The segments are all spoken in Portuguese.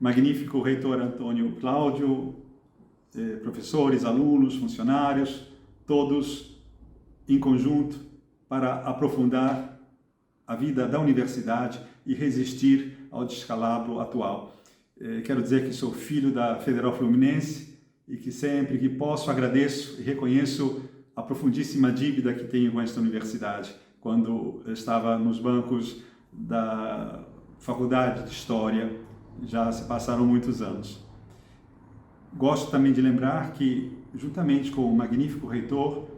magnífico reitor Antônio Cláudio, professores, alunos, funcionários, todos em conjunto para aprofundar a vida da universidade e resistir ao descalabro atual. Quero dizer que sou filho da Federal Fluminense e que sempre que posso agradeço e reconheço a profundíssima dívida que tenho com esta universidade. Quando estava nos bancos da Faculdade de História, já se passaram muitos anos. Gosto também de lembrar que, juntamente com o magnífico reitor,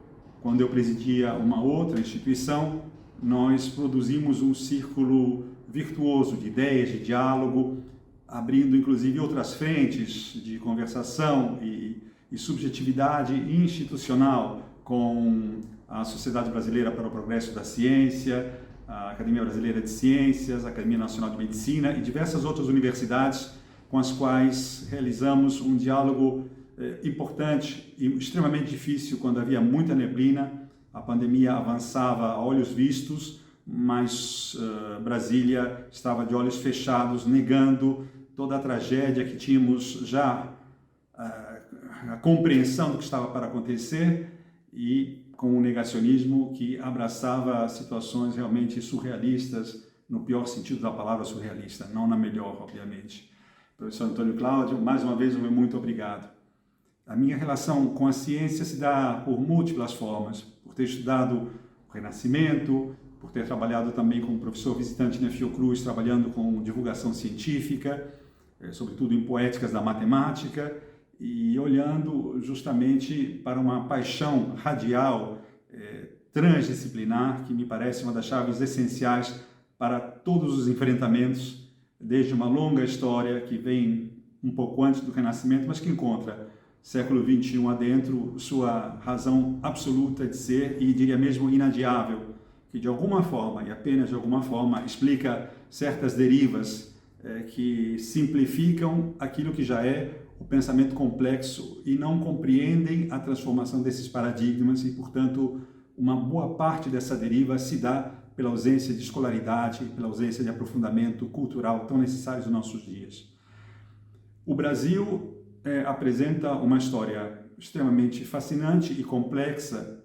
quando eu presidia uma outra instituição, nós produzimos um círculo virtuoso de ideias, de diálogo, abrindo inclusive outras frentes de conversação e subjetividade institucional com a Sociedade Brasileira para o Progresso da Ciência, a Academia Brasileira de Ciências, a Academia Nacional de Medicina e diversas outras universidades com as quais realizamos um diálogo importante e extremamente difícil quando havia muita neblina. A pandemia avançava a olhos vistos, mas Brasília estava de olhos fechados, negando toda a tragédia que tínhamos já, a compreensão do que estava para acontecer e com um negacionismo que abraçava situações realmente surrealistas, no pior sentido da palavra surrealista, não na melhor, obviamente. Professor Antônio Cláudio, mais uma vez, muito obrigado. A minha relação com a ciência se dá por múltiplas formas, por ter estudado o Renascimento, por ter trabalhado também como professor visitante na Fiocruz, trabalhando com divulgação científica, sobretudo em poéticas da matemática, e olhando justamente para uma paixão radial, transdisciplinar, que me parece uma das chaves essenciais para todos os enfrentamentos, desde uma longa história que vem um pouco antes do Renascimento, mas que encontra século XXI adentro sua razão absoluta de ser e diria mesmo inadiável, que de alguma forma, e apenas de alguma forma, explica certas derivas que simplificam aquilo que já é o pensamento complexo e não compreendem a transformação desses paradigmas e, portanto, uma boa parte dessa deriva se dá pela ausência de escolaridade, pela ausência de aprofundamento cultural tão necessários nos nossos dias. O Brasil apresenta uma história extremamente fascinante e complexa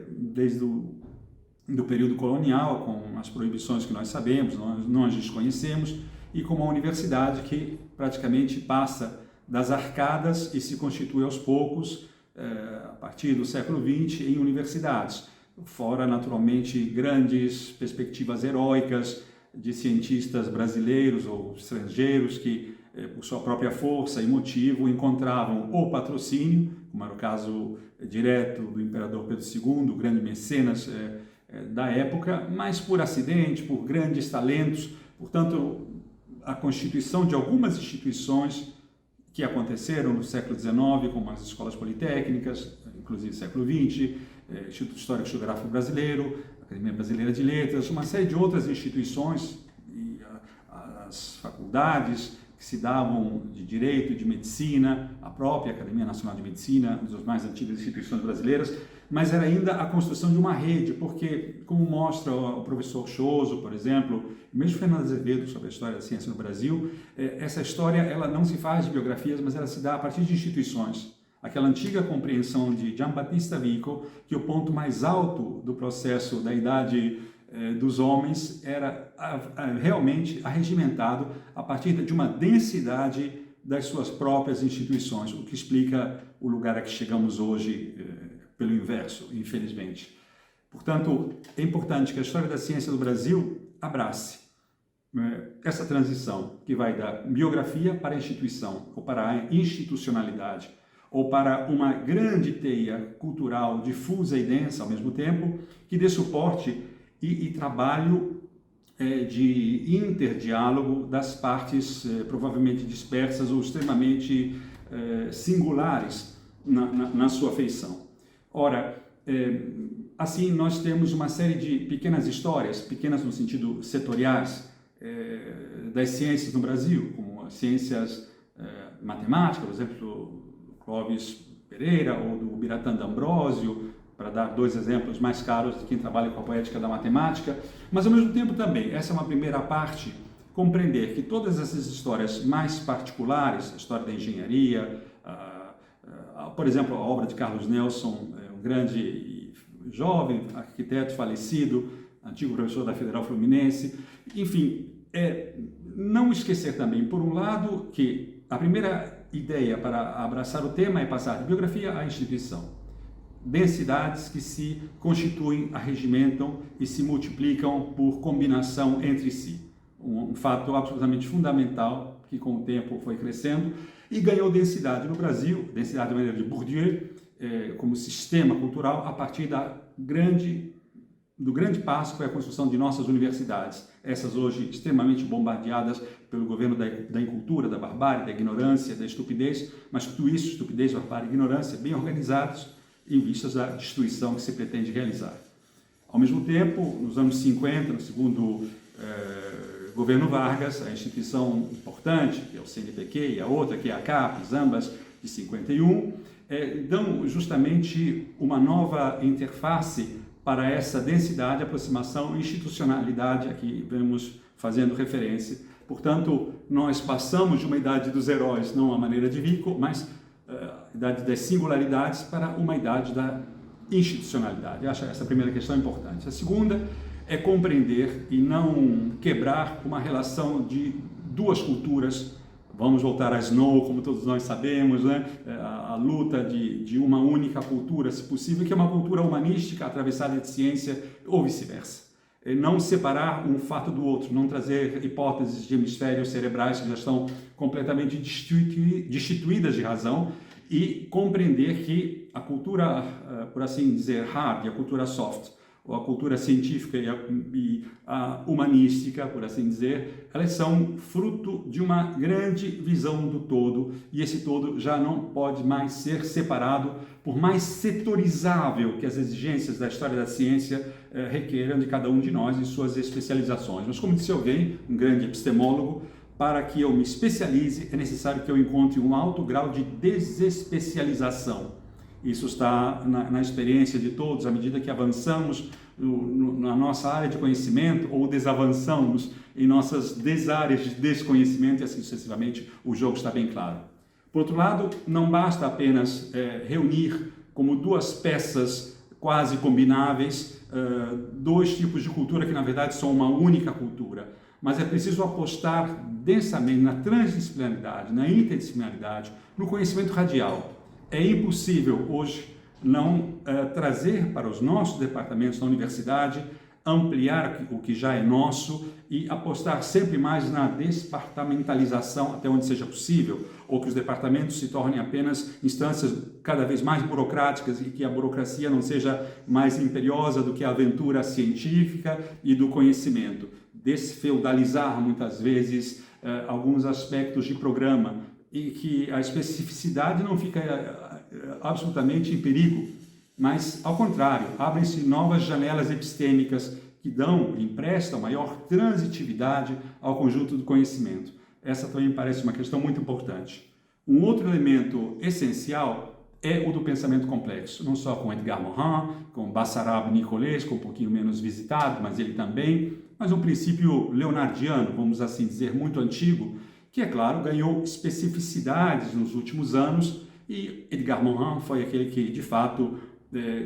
desde do período colonial, com as proibições que nós sabemos, nós desconhecemos, e com uma universidade que praticamente passa das arcadas e se constitui aos poucos, a partir do século XX, em universidades. Fora, naturalmente, grandes perspectivas heróicas de cientistas brasileiros ou estrangeiros que, por sua própria força e motivo, encontravam o patrocínio, como era o caso direto do imperador Pedro II, o grande mecenas da época, mas por acidente, por grandes talentos. Portanto, a constituição de algumas instituições que aconteceram no século XIX, como as escolas politécnicas, inclusive século XX, Instituto Histórico e Geográfico Brasileiro, Academia Brasileira de Letras, uma série de outras instituições, e as faculdades que se davam de Direito e de Medicina, a própria Academia Nacional de Medicina, uma das mais antigas instituições brasileiras, mas era ainda a construção de uma rede, porque, como mostra o professor Choso, por exemplo, e mesmo Fernando Azevedo, sobre a história da ciência no Brasil, essa história ela não se faz de biografias, mas ela se dá a partir de instituições. Aquela antiga compreensão de Giambattista Vico, que o ponto mais alto do processo da idade dos homens era realmente arregimentado a partir de uma densidade das suas próprias instituições, o que explica o lugar a que chegamos hoje pelo inverso, infelizmente. Portanto, é importante que a história da ciência do Brasil abrace essa transição que vai da biografia para a instituição, ou para a institucionalidade, ou para uma grande teia cultural difusa e densa ao mesmo tempo, que dê suporte e trabalho de interdiálogo das partes provavelmente dispersas ou extremamente singulares na sua feição. Ora, assim nós temos uma série de pequenas histórias, pequenas no sentido setoriais, das ciências no Brasil, como as ciências matemáticas, por exemplo, do Clóvis Pereira ou do Biratã D'Ambrosio, para dar dois exemplos mais caros de quem trabalha com a poética da matemática, mas ao mesmo tempo também, essa é uma primeira parte, compreender que todas essas histórias mais particulares, a história da engenharia, por exemplo, a obra de Carlos Nelson, um grande e jovem arquiteto falecido, antigo professor da Federal Fluminense, enfim, não esquecer também, por um lado, que a primeira ideia para abraçar o tema é passar de biografia à instituição. Densidades que se constituem, arregimentam e se multiplicam por combinação entre si. Um fato absolutamente fundamental que com o tempo foi crescendo e ganhou densidade no Brasil, densidade de maneira de Bourdieu, como sistema cultural, a partir do grande passo que foi a construção de nossas universidades, essas hoje extremamente bombardeadas pelo governo da incultura, da barbárie, da ignorância, da estupidez, mas tudo isso, estupidez, barbárie e ignorância, bem organizados em vistas da destruição que se pretende realizar. Ao mesmo tempo, nos anos 50, no segundo governo Vargas, a instituição importante, que é o CNPq, e a outra, que é a CAPES, ambas de 51, dão justamente uma nova interface para essa densidade, aproximação e institucionalidade a que vemos fazendo referência. Portanto, nós passamos de uma idade dos heróis, não a maneira de Vico, mas a idade das singularidades para uma idade da institucionalidade. Eu acho essa primeira questão importante. A segunda é compreender e não quebrar uma relação de duas culturas. Vamos voltar a Snow, como todos nós sabemos, né? A luta de uma única cultura, se possível, que é uma cultura humanística atravessada de ciência ou vice-versa. Não separar um fato do outro, não trazer hipóteses de hemisférios cerebrais que já estão completamente destituídas de razão e compreender que a cultura, por assim dizer, hard e a cultura soft, ou a cultura científica e a humanística, por assim dizer, elas são fruto de uma grande visão do todo, e esse todo já não pode mais ser separado, por mais setorizável que as exigências da história da ciência requeram de cada um de nós em suas especializações. Mas, como disse alguém, um grande epistemólogo, para que eu me especialize, é necessário que eu encontre um alto grau de desespecialização. Isso está na experiência de todos, à medida que avançamos na nossa área de conhecimento ou desavançamos em nossas desáreas de desconhecimento e assim sucessivamente, o jogo está bem claro. Por outro lado, não basta apenas reunir como duas peças quase combináveis dois tipos de cultura que na verdade são uma única cultura, mas é preciso apostar densamente na transdisciplinaridade, na interdisciplinaridade, no conhecimento radial. É impossível hoje não trazer para os nossos departamentos da universidade, ampliar o que já é nosso e apostar sempre mais na despartamentalização até onde seja possível, ou que os departamentos se tornem apenas instâncias cada vez mais burocráticas e que a burocracia não seja mais imperiosa do que a aventura científica e do conhecimento. Desfeudalizar muitas vezes alguns aspectos de programa, e que a especificidade não fica absolutamente em perigo, mas, ao contrário, abrem-se novas janelas epistêmicas que emprestam maior transitividade ao conjunto do conhecimento. Essa também parece uma questão muito importante. Um outro elemento essencial é o do pensamento complexo, não só com Edgar Morin, com Basarab Nicollès, um pouquinho menos visitado, mas ele também, mas um princípio leonardiano, vamos assim dizer, muito antigo, que, é claro, ganhou especificidades nos últimos anos, e Edgar Morin foi aquele que, de fato,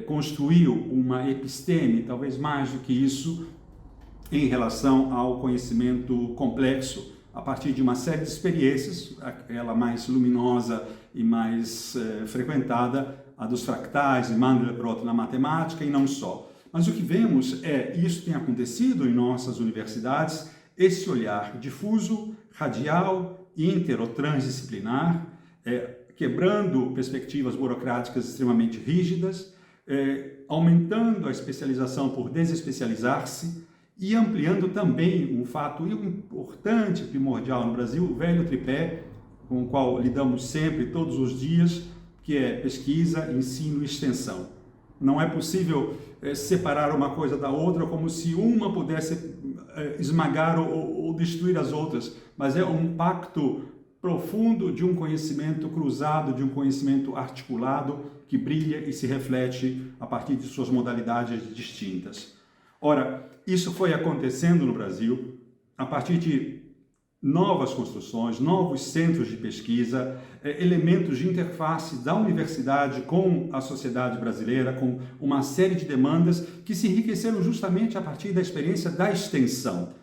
construiu uma episteme, talvez mais do que isso, em relação ao conhecimento complexo, a partir de uma série de experiências, aquela mais luminosa e mais frequentada, a dos fractais e Mandelbrot na matemática, e não só. Mas o que vemos isso tem acontecido em nossas universidades, esse olhar difuso, radial, inter ou transdisciplinar, quebrando perspectivas burocráticas extremamente rígidas, aumentando a especialização por desespecializar-se e ampliando também um fato importante, primordial no Brasil, o velho tripé, com o qual lidamos sempre, todos os dias, que é pesquisa, ensino e extensão. Não é possível separar uma coisa da outra como se uma pudesse esmagar ou destruir as outras, mas é um pacto profundo de um conhecimento cruzado, de um conhecimento articulado que brilha e se reflete a partir de suas modalidades distintas. Ora, isso foi acontecendo no Brasil a partir de novas construções, novos centros de pesquisa, elementos de interface da universidade com a sociedade brasileira, com uma série de demandas que se enriqueceram justamente a partir da experiência da extensão,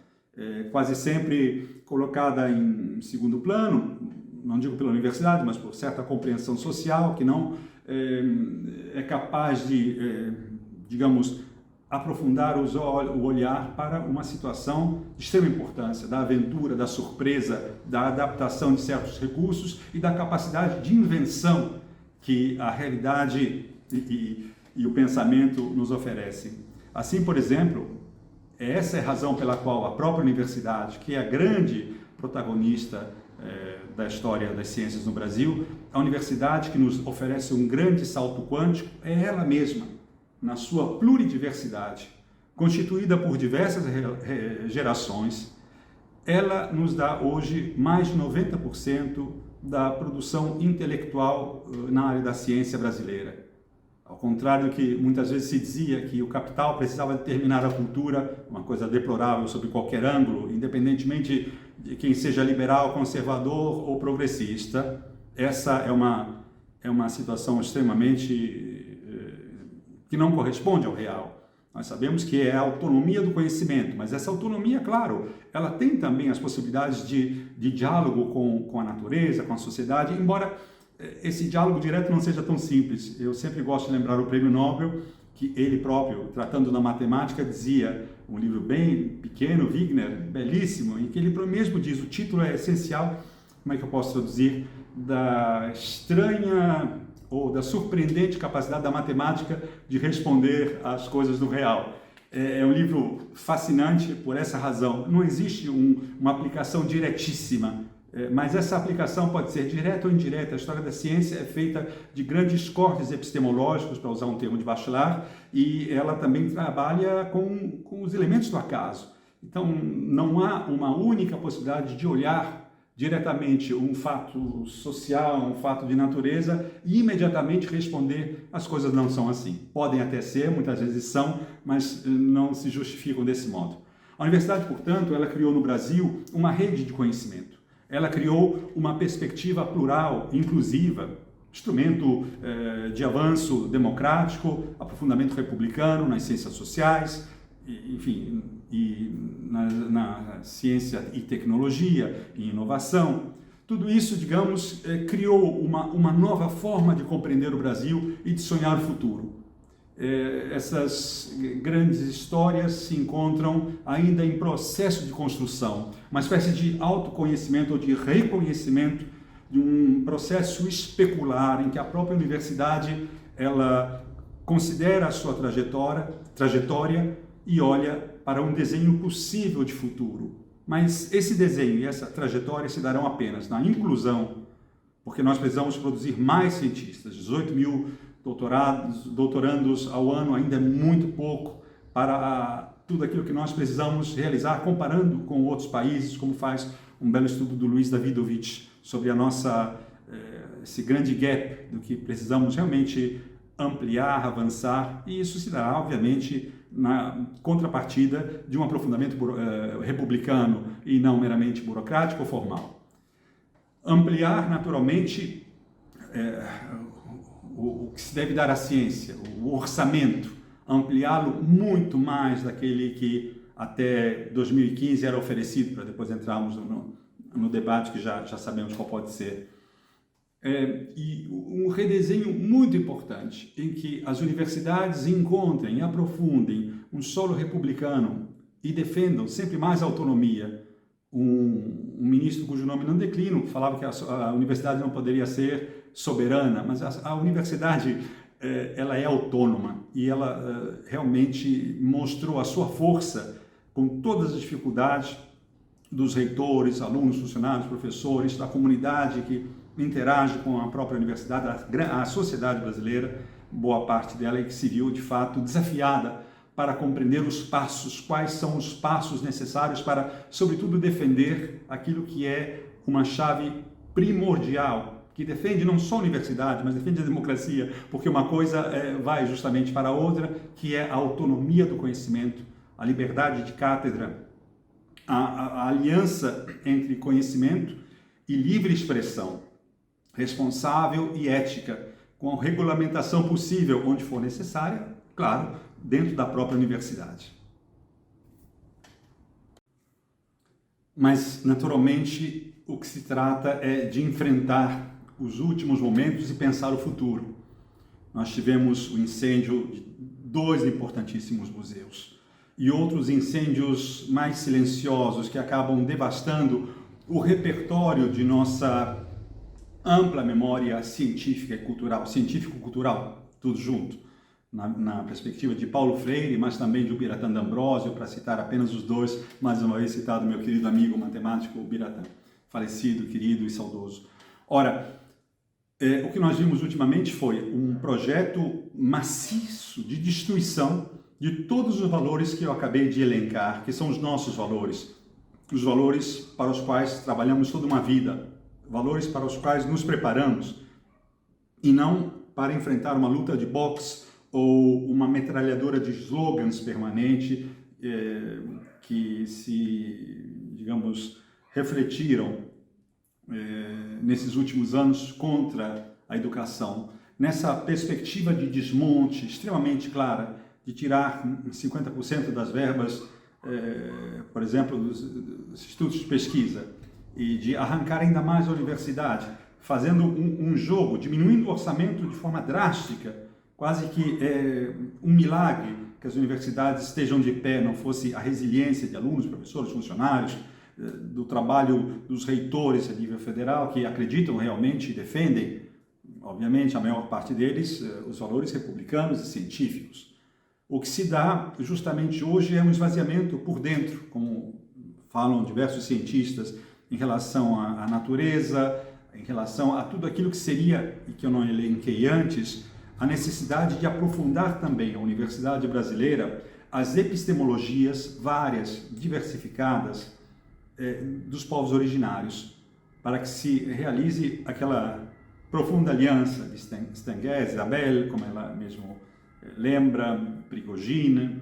quase sempre colocada em segundo plano, não digo pela universidade, mas por certa compreensão social que não é capaz de, digamos, aprofundar o olhar para uma situação de extrema importância, da aventura, da surpresa, da adaptação de certos recursos e da capacidade de invenção que a realidade e o pensamento nos oferecem. Assim, por exemplo, essa é a razão pela qual a própria universidade, que é a grande protagonista da história das ciências no Brasil, a universidade que nos oferece um grande salto quântico é ela mesma, na sua pluridiversidade, constituída por diversas gerações. Ela nos dá hoje mais de 90% da produção intelectual na área da ciência brasileira. Ao contrário do que muitas vezes se dizia que o capital precisava determinar a cultura, uma coisa deplorável sob qualquer ângulo, independentemente de quem seja liberal, conservador ou progressista, essa é uma situação extremamente que não corresponde ao real. Nós sabemos que é a autonomia do conhecimento, mas essa autonomia, claro, ela tem também as possibilidades de diálogo com a natureza, com a sociedade, embora esse diálogo direto não seja tão simples. Eu sempre gosto de lembrar o Prêmio Nobel, que ele próprio, tratando da matemática, dizia, um livro bem pequeno, Wigner, belíssimo, em que ele mesmo diz, o título é essencial, como é que eu posso traduzir, da estranha ou da surpreendente capacidade da matemática de responder às coisas do real. É um livro fascinante por essa razão. Não existe uma aplicação diretíssima, mas essa aplicação pode ser direta ou indireta. A história da ciência é feita de grandes cortes epistemológicos, para usar um termo de Bachelard, e ela também trabalha com os elementos do acaso. Então, não há uma única possibilidade de olhar diretamente um fato social, um fato de natureza e imediatamente responder as coisas não são assim. Podem até ser, muitas vezes são, mas não se justificam desse modo. A universidade, portanto, ela criou no Brasil uma rede de conhecimento. Ela criou uma perspectiva plural, inclusiva, instrumento de avanço democrático, aprofundamento republicano nas ciências sociais, enfim, e na ciência e tecnologia e inovação. Tudo isso, digamos, criou uma nova forma de compreender o Brasil e de sonhar o futuro. Essas grandes histórias se encontram ainda em processo de construção, uma espécie de autoconhecimento ou de reconhecimento de um processo especular em que a própria universidade ela considera a sua trajetória e olha para um desenho possível de futuro. Mas esse desenho e essa trajetória se darão apenas na inclusão, porque nós precisamos produzir mais cientistas. 18 mil doutorandos ao ano ainda é muito pouco para tudo aquilo que nós precisamos realizar, comparando com outros países, como faz um belo estudo do Luiz Davidovich sobre esse grande gap do que precisamos realmente ampliar, avançar, e isso se dará, obviamente, na contrapartida de um aprofundamento republicano e não meramente burocrático ou formal. Ampliar, naturalmente, o que se deve dar à ciência, o orçamento, ampliá-lo muito mais daquele que até 2015 era oferecido, para depois entrarmos no debate que já sabemos qual pode ser. E um redesenho muito importante em que as universidades encontrem e aprofundem um solo republicano e defendam sempre mais autonomia. Um ministro cujo nome não declino falava que a universidade não poderia ser soberana, mas a universidade ela é autônoma e ela realmente mostrou a sua força com todas as dificuldades dos reitores, alunos, funcionários, professores, da comunidade que interage com a própria universidade, a sociedade brasileira, boa parte dela é que se viu de fato desafiada para compreender os passos, quais são os passos necessários para, sobretudo, defender aquilo que é uma chave primordial, que defende não só a universidade, mas defende a democracia, porque uma coisa vai justamente para a outra, que é a autonomia do conhecimento, a liberdade de cátedra, a aliança entre conhecimento e livre expressão, responsável e ética, com a regulamentação possível onde for necessária, claro, dentro da própria universidade. Mas, naturalmente, o que se trata é de enfrentar os últimos momentos e pensar o futuro. Nós tivemos o incêndio de 2 importantíssimos museus e outros incêndios mais silenciosos que acabam devastando o repertório de nossa ampla memória científica e cultural, científico-cultural, tudo junto, na perspectiva de Paulo Freire, mas também de Ubiratã D'Ambrosio, para citar apenas os 2, mais uma vez citado meu querido amigo matemático Ubiratã, falecido, querido e saudoso. Ora, o que nós vimos ultimamente foi um projeto maciço de destruição de todos os valores que eu acabei de elencar, que são os nossos valores, os valores para os quais trabalhamos toda uma vida, valores para os quais nos preparamos, e não para enfrentar uma luta de boxe ou uma metralhadora de slogans permanente que se, digamos, refletiram nesses últimos anos contra a educação. Nessa perspectiva de desmonte extremamente clara, de tirar 50% das verbas, por exemplo, dos institutos de pesquisa, e de arrancar ainda mais a universidade, fazendo um jogo, diminuindo o orçamento de forma drástica, quase que um milagre que as universidades estejam de pé, não fosse a resiliência de alunos, professores, funcionários, do trabalho dos reitores a nível federal, que acreditam realmente e defendem, obviamente, a maior parte deles, os valores republicanos e científicos. O que se dá justamente hoje é um esvaziamento por dentro, como falam diversos cientistas, em relação à natureza, em relação a tudo aquilo que seria, e que eu não elenquei antes, a necessidade de aprofundar também a universidade brasileira as epistemologias várias, diversificadas, dos povos originários, para que se realize aquela profunda aliança de Stenguez, Abel, como ela mesmo lembra, Prigogine,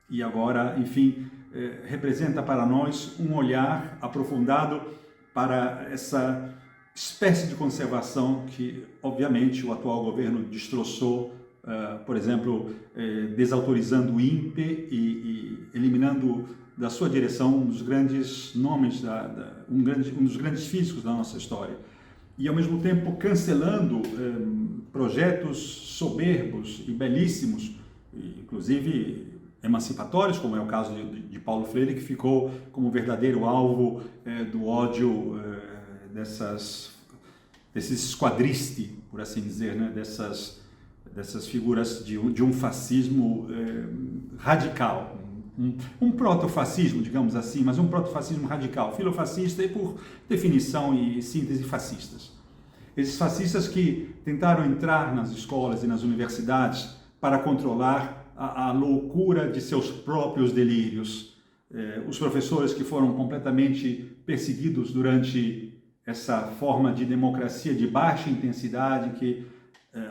e agora, enfim, representa para nós um olhar aprofundado para essa espécie de conservação que, obviamente, o atual governo destroçou, por exemplo, desautorizando o INPE e eliminando da sua direção um dos grandes nomes, um dos grandes físicos da nossa história. E, ao mesmo tempo, cancelando projetos soberbos e belíssimos, inclusive emancipatórios, como é o caso de Paulo Freire, que ficou como verdadeiro alvo do ódio desses squadristi, por assim dizer, né? dessas figuras de um fascismo radical, um protofascismo, digamos assim, mas um protofascismo radical, filofascista e, por definição e síntese, fascistas. Esses fascistas que tentaram entrar nas escolas e nas universidades para controlar a loucura de seus próprios delírios. Os professores que foram completamente perseguidos durante essa forma de democracia de baixa intensidade que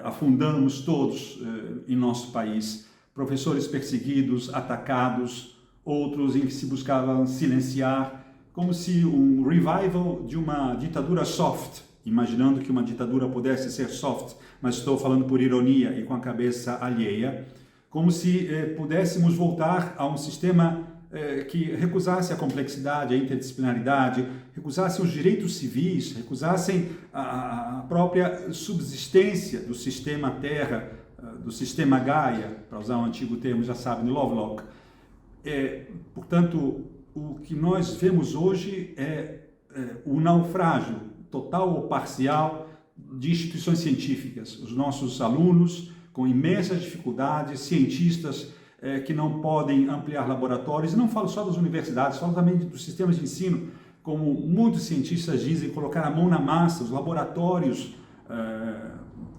afundamos todos em nosso país. Professores perseguidos, atacados, outros em que se buscava silenciar, como se um revival de uma ditadura soft, imaginando que uma ditadura pudesse ser soft, mas estou falando por ironia e com a cabeça alheia, como se pudéssemos voltar a um sistema que recusasse a complexidade, a interdisciplinaridade, recusasse os direitos civis, recusassem a própria subsistência do sistema Terra, do sistema Gaia, para usar um antigo termo, já sabe, de Lovelock. Portanto, o que nós vemos hoje é o naufrágio total ou parcial de instituições científicas. Os nossos alunos, com imensas dificuldades, cientistas que não podem ampliar laboratórios, e não falo só das universidades, falo também dos sistemas de ensino, como muitos cientistas dizem, colocar a mão na massa. Os laboratórios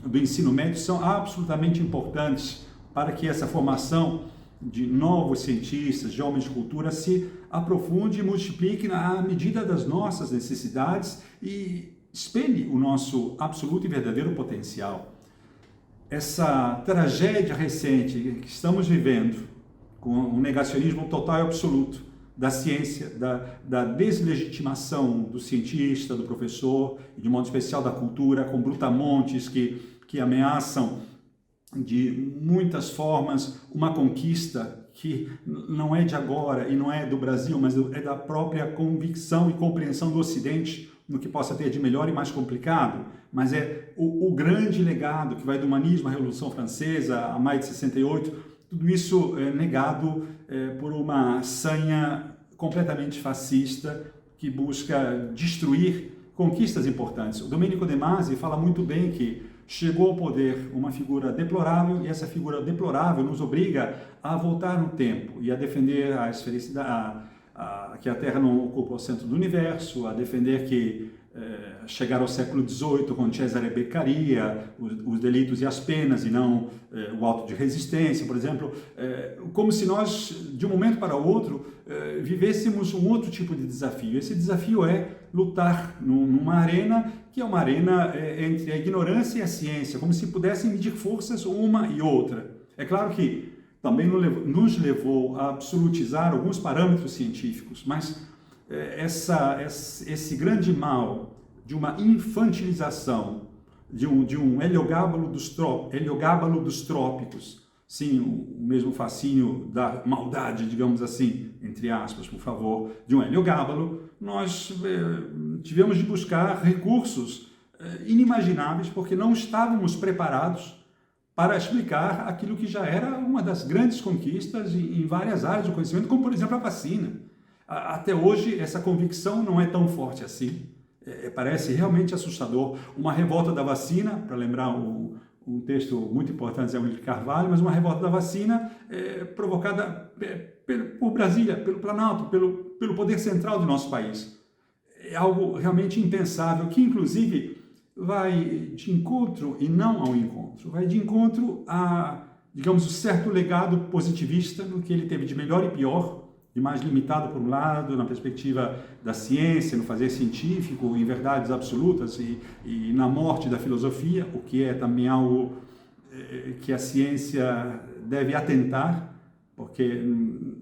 do ensino médio são absolutamente importantes para que essa formação de novos cientistas, de homens de cultura, se aprofunde e multiplique à medida das nossas necessidades e espelhe o nosso absoluto e verdadeiro potencial. Essa tragédia recente que estamos vivendo, com um negacionismo total e absoluto, da ciência, da deslegitimação do cientista, do professor, e de modo especial da cultura, com brutamontes que ameaçam de muitas formas uma conquista que não é de agora e não é do Brasil, mas é da própria convicção e compreensão do Ocidente no que possa ter de melhor e mais complicado, mas é o grande legado que vai do humanismo à Revolução Francesa, a maio de 68, tudo isso é negado por uma sanha completamente fascista que busca destruir conquistas importantes. O Domenico De Masi fala muito bem que chegou ao poder uma figura deplorável, e essa figura deplorável nos obriga a voltar no tempo e a defender a esfericidade, que a Terra não ocupa o centro do universo, a defender que chegar ao século XVIII com Cesare Beccaria, os delitos e as penas, e não o auto de resistência, por exemplo, como se nós, de um momento para o outro, vivêssemos um outro tipo de desafio. Esse desafio é lutar numa arena que é uma arena entre a ignorância e a ciência, como se pudessem medir forças uma e outra. É claro que também nos levou a absolutizar alguns parâmetros científicos, mas esse grande mal de uma infantilização, de um Heliogábalo dos trópicos, sim, o mesmo fascínio da maldade, digamos assim, entre aspas, por favor, de um Heliogábalo, nós tivemos de buscar recursos inimagináveis, porque não estávamos preparados para explicar aquilo que já era uma das grandes conquistas em várias áreas do conhecimento, como, por exemplo, a vacina. Até hoje, essa convicção não é tão forte assim. Parece realmente assustador. Uma revolta da vacina, para lembrar um texto muito importante, Zé Willy Carvalho, mas uma revolta da vacina provocada por Brasília, pelo Planalto, pelo poder central do nosso país. É algo realmente impensável, que inclusive vai de encontro e não ao encontro, vai de encontro a, digamos, um certo legado positivista no que ele teve de melhor e pior, de mais limitado por um lado, na perspectiva da ciência, no fazer científico, em verdades absolutas e na morte da filosofia, o que é também algo que a ciência deve atentar, porque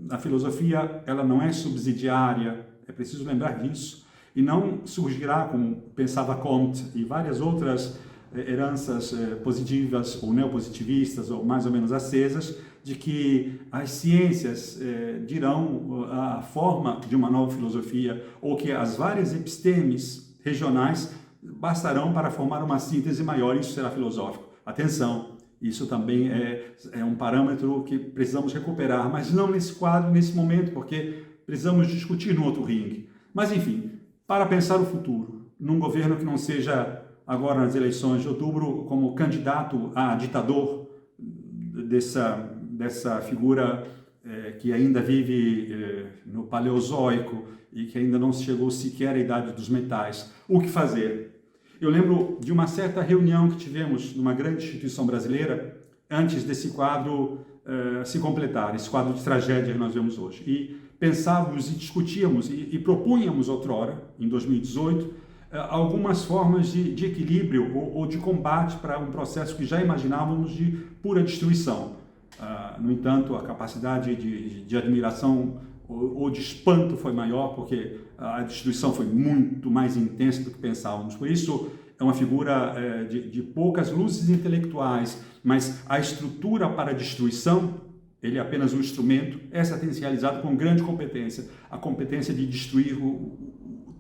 a filosofia ela não é subsidiária, é preciso lembrar disso, e não surgirá, como pensava Comte e várias outras heranças positivas ou neopositivistas ou mais ou menos acesas, de que as ciências dirão a forma de uma nova filosofia, ou que as várias epistemes regionais bastarão para formar uma síntese maior, isso será filosófico. Atenção, isso também é um parâmetro que precisamos recuperar, mas não nesse quadro, nesse momento, porque precisamos discutir no outro ringue. Mas, enfim, para pensar o futuro, num governo que não seja agora nas eleições de outubro como candidato a ditador dessa figura que ainda vive no Paleozoico e que ainda não chegou sequer à idade dos metais. O que fazer? Eu lembro de uma certa reunião que tivemos numa grande instituição brasileira antes desse quadro se completar, esse quadro de tragédia que nós vemos hoje. E pensávamos e discutíamos e propunhamos outrora, em 2018, algumas formas de equilíbrio ou de combate para um processo que já imaginávamos de pura destruição. No entanto, a capacidade de admiração ou de espanto foi maior, porque a destruição foi muito mais intensa do que pensávamos. Por isso, é uma figura de poucas luzes intelectuais, mas a estrutura para a destruição, ele é apenas um instrumento, é essencializado com grande competência, a competência de destruir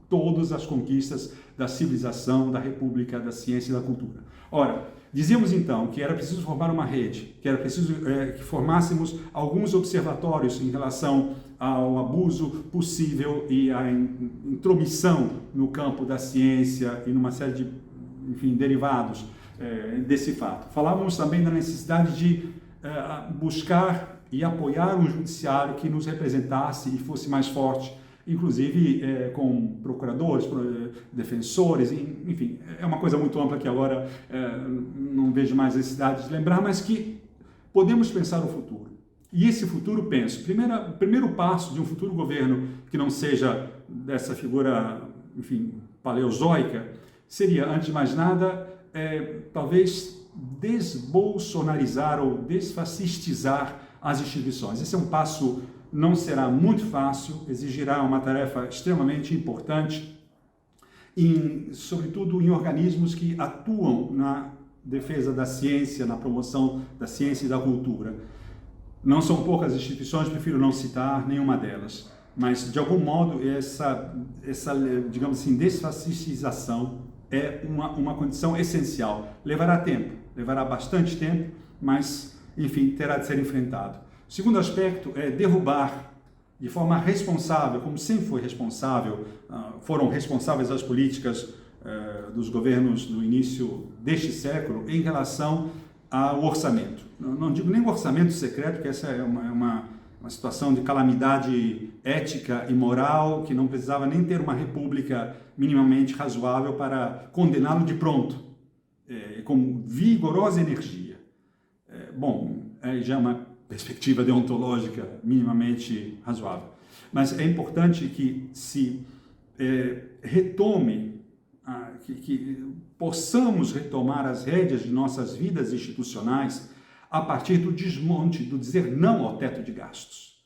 todas as conquistas da civilização, da república, da ciência e da cultura. Ora, dizíamos então que era preciso formar uma rede, que era preciso que formássemos alguns observatórios em relação ao abuso possível e à intromissão no campo da ciência e numa série de, enfim, derivados desse fato. Falávamos também da necessidade de buscar e apoiar um judiciário que nos representasse e fosse mais forte, inclusive com procuradores, defensores, enfim, é uma coisa muito ampla que agora não vejo mais necessidade de lembrar, mas que podemos pensar o futuro. E esse futuro, penso, o primeiro passo de um futuro governo que não seja dessa figura, enfim, paleozoica, seria, antes de mais nada, talvez desbolsonarizar ou desfascistizar as instituições. Esse é um passo não será muito fácil, exigirá uma tarefa extremamente importante, sobretudo em organismos que atuam na defesa da ciência, na promoção da ciência e da cultura. Não são poucas instituições, prefiro não citar nenhuma delas, mas de algum modo essa digamos assim, desfascistização é uma condição essencial. Levará tempo, levará bastante tempo, mas, enfim, terá de ser enfrentado. O segundo aspecto é derrubar de forma responsável, como sempre foi responsável, foram responsáveis as políticas dos governos do início deste século em relação ao orçamento. Não digo nem o orçamento secreto, porque essa é uma situação de calamidade ética e moral que não precisava nem ter uma república minimamente razoável para condená-lo de pronto, com vigorosa energia. Bom, já é uma perspectiva deontológica minimamente razoável. Mas é importante que se retome, que possamos retomar as rédeas de nossas vidas institucionais a partir do desmonte, do dizer não ao teto de gastos.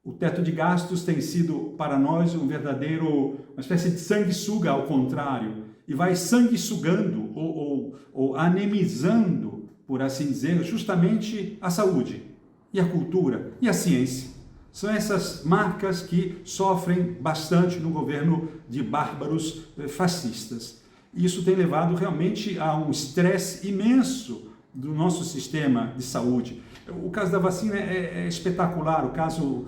O teto de gastos tem sido para nós uma espécie de sanguessuga, ao contrário, e vai sanguessugando ou anemizando, por assim dizer, justamente a saúde e a cultura e a ciência. São essas marcas que sofrem bastante no governo de bárbaros fascistas. Isso tem levado realmente a um estresse imenso do nosso sistema de saúde. O caso da vacina é espetacular, o caso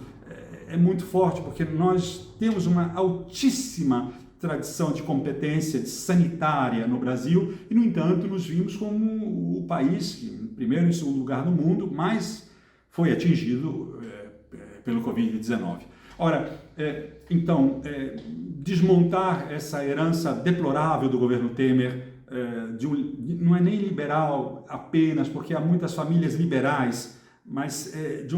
é muito forte, porque nós temos uma altíssima tradição de competência sanitária no Brasil e, no entanto, nos vimos como o país que, em primeiro e segundo lugar no mundo, mais foi atingido pelo Covid-19. Ora, então, desmontar essa herança deplorável do governo Temer, não é nem liberal apenas, porque há muitas famílias liberais, mas de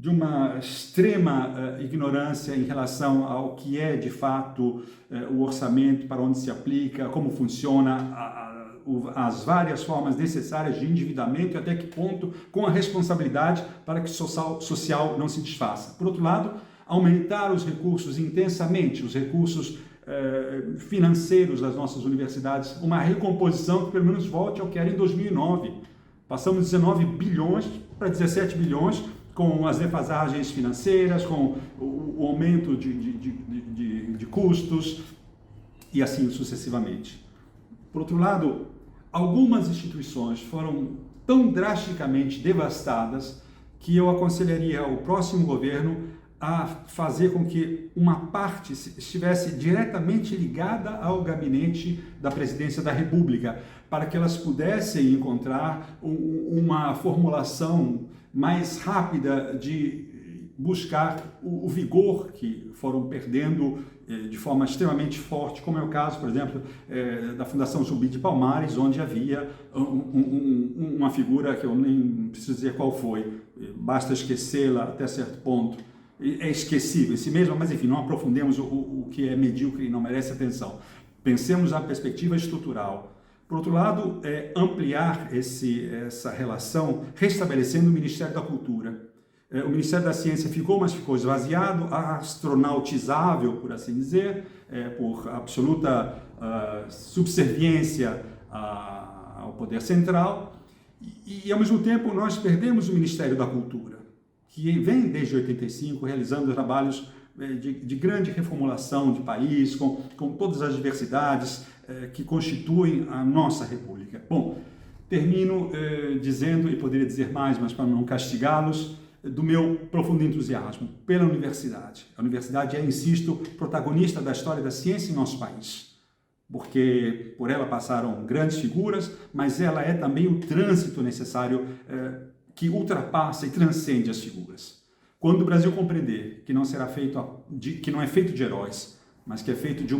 uma extrema ignorância em relação ao que é, de fato, o orçamento, para onde se aplica, como funciona, as várias formas necessárias de endividamento e até que ponto com a responsabilidade para que o social não se desfaça. Por outro lado, aumentar os recursos intensamente, os recursos financeiros das nossas universidades, uma recomposição que pelo menos volte ao que era em 2009. Passamos de 19 bilhões para 17 bilhões, com as defasagens financeiras, com o aumento de custos e assim sucessivamente. Por outro lado, algumas instituições foram tão drasticamente devastadas que eu aconselharia ao próximo governo a fazer com que uma parte estivesse diretamente ligada ao gabinete da Presidência da República, para que elas pudessem encontrar uma formulação mais rápida de buscar o vigor que foram perdendo de forma extremamente forte, como é o caso, por exemplo, da Fundação Zumbi de Palmares, onde havia uma figura que eu nem preciso dizer qual foi, basta esquecê-la até certo ponto. É esquecível esse mesmo, mas enfim, não aprofundemos o que é medíocre e não merece atenção. Pensemos a perspectiva estrutural. Por outro lado, ampliar essa relação, restabelecendo o Ministério da Cultura. O Ministério da Ciência ficou, mas ficou esvaziado, astronautizável, por assim dizer, por absoluta subserviência ao poder central. E, ao mesmo tempo, nós perdemos o Ministério da Cultura, que vem desde 85 realizando trabalhos de grande reformulação de país, com todas as diversidades que constituem a nossa República. Bom, termino dizendo, e poderia dizer mais, mas para não castigá-los, do meu profundo entusiasmo pela universidade. A universidade é, insisto, protagonista da história da ciência em nosso país, porque por ela passaram grandes figuras, mas ela é também o trânsito necessário que ultrapassa e transcende as figuras. Quando o Brasil compreender que não é feito de heróis, mas que é feito de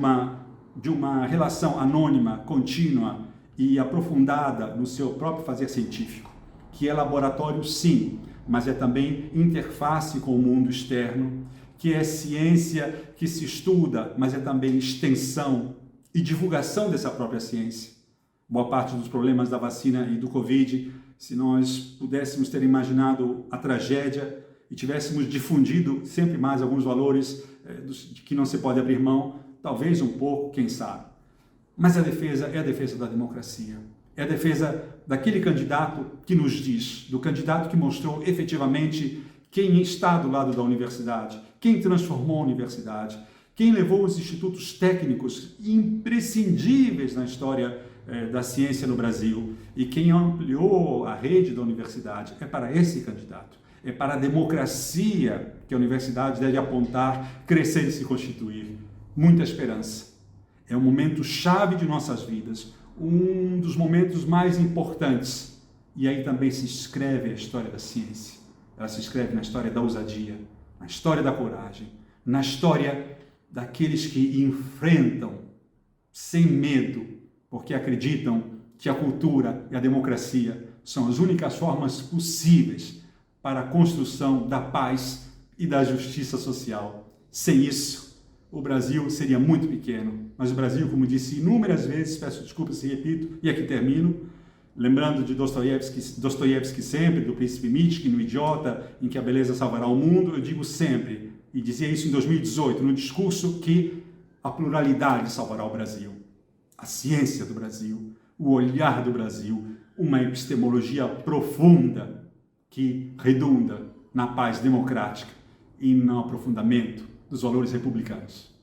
uma relação anônima, contínua e aprofundada no seu próprio fazer científico, que é laboratório, sim, mas é também interface com o mundo externo, que é ciência que se estuda, mas é também extensão e divulgação dessa própria ciência. Boa parte dos problemas da vacina e do Covid, se nós pudéssemos ter imaginado a tragédia e tivéssemos difundido sempre mais alguns valores de que não se pode abrir mão, talvez um pouco, quem sabe. Mas a defesa é a defesa da democracia, é a defesa daquele candidato que nos diz, do candidato que mostrou efetivamente quem está do lado da universidade, quem transformou a universidade, quem levou os institutos técnicos imprescindíveis na história da ciência no Brasil e quem ampliou a rede da universidade. É para esse candidato, é para a democracia que a universidade deve apontar, crescer e se constituir. Muita esperança. É um momento chave de nossas vidas, um dos momentos mais importantes. E aí também se escreve a história da ciência. Ela se escreve na história da ousadia, na história da coragem, na história daqueles que enfrentam sem medo, porque acreditam que a cultura e a democracia são as únicas formas possíveis para a construção da paz e da justiça social. Sem isso, o Brasil seria muito pequeno. Mas o Brasil, como disse inúmeras vezes, peço desculpas se repito, e aqui termino, lembrando de Dostoiévski sempre, do Príncipe Mítico, no Idiota, em que a beleza salvará o mundo, eu digo sempre, e dizia isso em 2018, no discurso, que a pluralidade salvará o Brasil. A ciência do Brasil, o olhar do Brasil, uma epistemologia profunda que redunda na paz democrática e no aprofundamento dos valores republicanos.